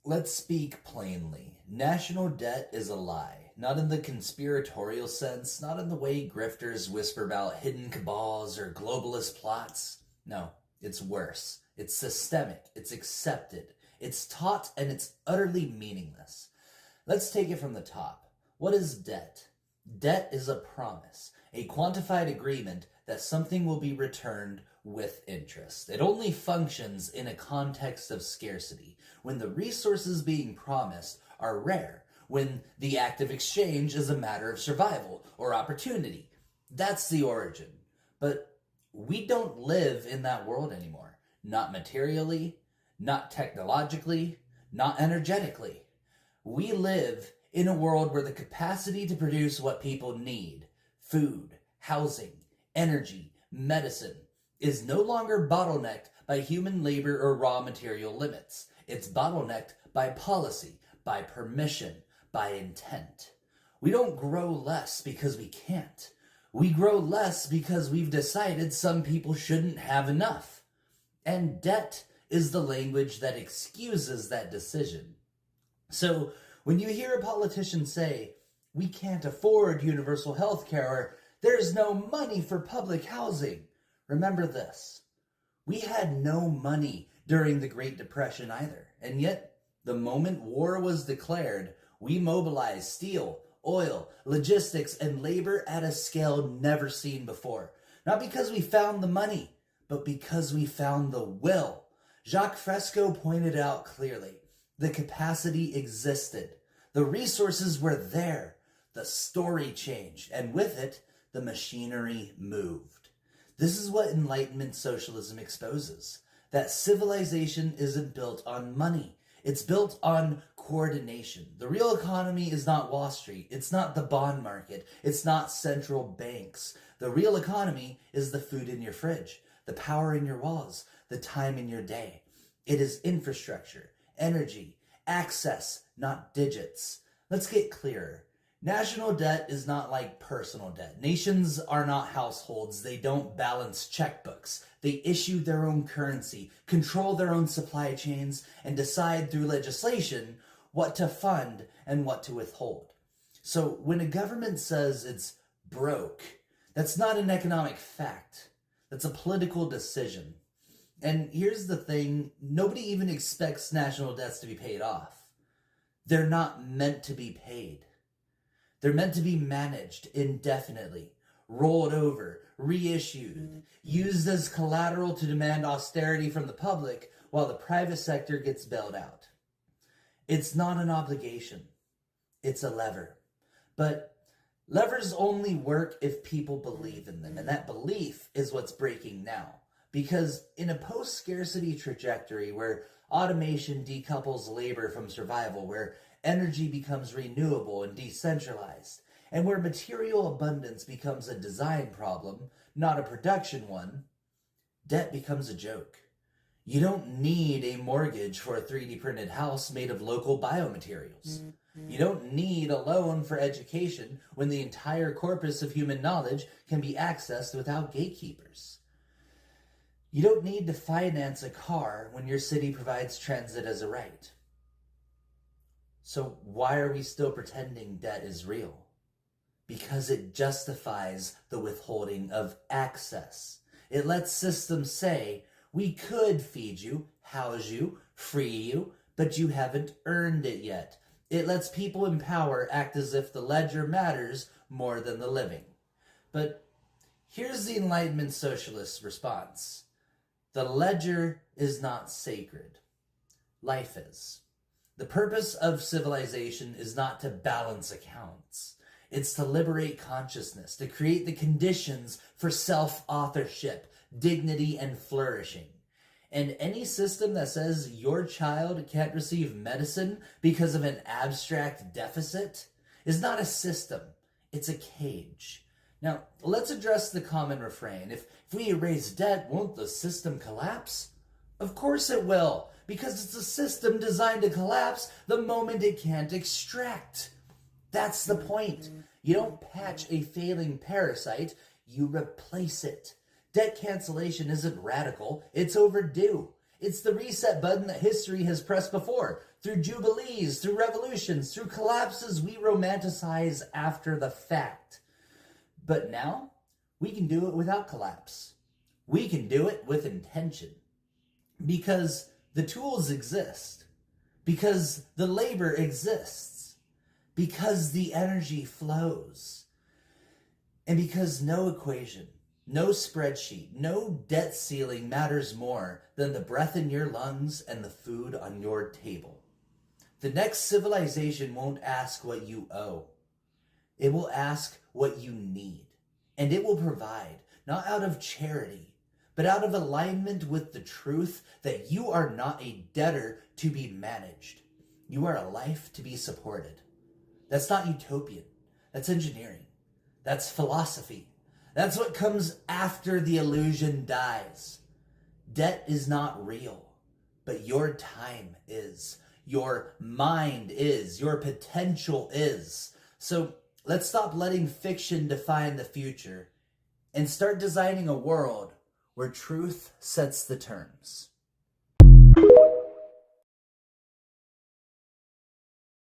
Let's speak plainly. National debt is a lie. Not in the conspiratorial sense, not in the way grifters whisper about hidden cabals or globalist plots. No, it's worse. It's systemic. It's accepted. It's taught, and it's utterly meaningless. Let's take it from the top. What is debt? Debt is a promise, a quantified agreement that something will be returned with interest. It only functions in a context of scarcity, when the resources being promised are rare, when the act of exchange is a matter of survival or opportunity. That's the origin. But we don't live in that world anymore. Not materially, not technologically, not energetically. We live in a world where the capacity to produce what people need, food, housing, energy, medicine, is no longer bottlenecked by human labor or raw material limits. It's bottlenecked by policy, by permission, by intent. We don't grow less because we can't. We grow less because we've decided some people shouldn't have enough. And debt is the language that excuses that decision. So when you hear a politician say, we can't afford universal health care, or there's no money for public housing, remember this. We had no money during the Great Depression either. And yet, the moment war was declared, we mobilized steel, oil, logistics, and labor at a scale never seen before. Not because we found the money, but because we found the will. Jacques Fresco pointed out clearly, the capacity existed. The resources were there. The story changed, and with it, the machinery moved. This is what Enlightenment socialism exposes, that civilization isn't built on money. It's built on coordination. The real economy is not Wall Street. It's not the bond market. It's not central banks. The real economy is the food in your fridge, the power in your walls, the time in your day. It is infrastructure, energy, access, not digits. Let's get clearer. National debt is not like personal debt. Nations are not households. They don't balance checkbooks. They issue their own currency, control their own supply chains, and decide through legislation what to fund and what to withhold. So when a government says it's broke, that's not an economic fact. That's a political decision. And here's the thing, nobody even expects national debts to be paid off. They're not meant to be paid. They're meant to be managed indefinitely, rolled over, reissued, used as collateral to demand austerity from the public while the private sector gets bailed out. It's not an obligation. It's a lever. But levers only work if people believe in them, and that belief is what's breaking now. Because in a post-scarcity trajectory where automation decouples labor from survival, where energy becomes renewable and decentralized, and where material abundance becomes a design problem, not a production one, debt becomes a joke. You don't need a mortgage for a 3D printed house made of local biomaterials. You don't need a loan for education when the entire corpus of human knowledge can be accessed without gatekeepers. You don't need to finance a car when your city provides transit as a right. So why are we still pretending debt is real? Because it justifies the withholding of access. It lets systems say, we could feed you, house you, free you, but you haven't earned it yet. It lets people in power act as if the ledger matters more than the living. But here's the Enlightenment socialist response. The ledger is not sacred. Life is. The purpose of civilization is not to balance accounts. It's to liberate consciousness, to create the conditions for self-authorship, dignity, and flourishing. And any system that says your child can't receive medicine because of an abstract deficit is not a system. It's a cage. Now, let's address the common refrain. If we erase debt, won't the system collapse? Of course it will, because it's a system designed to collapse the moment it can't extract. That's the point. You don't patch a failing parasite, you replace it. Debt cancellation isn't radical, it's overdue. It's the reset button that history has pressed before. Through jubilees, through revolutions, through collapses we romanticize after the fact. But now, we can do it without collapse. We can do it with intention. Because the tools exist. Because the labor exists. Because the energy flows. And because no equation, no spreadsheet, no debt ceiling matters more than the breath in your lungs and the food on your table. The next civilization won't ask what you owe. It will ask what you need. And it will provide, not out of charity, but out of alignment with the truth that you are not a debtor to be managed. You are a life to be supported. That's not utopian. That's engineering. That's philosophy. That's what comes after the illusion dies. Debt is not real, but your time is. Your mind is. Your potential is. So let's stop letting fiction define the future and start designing a world where truth sets the terms.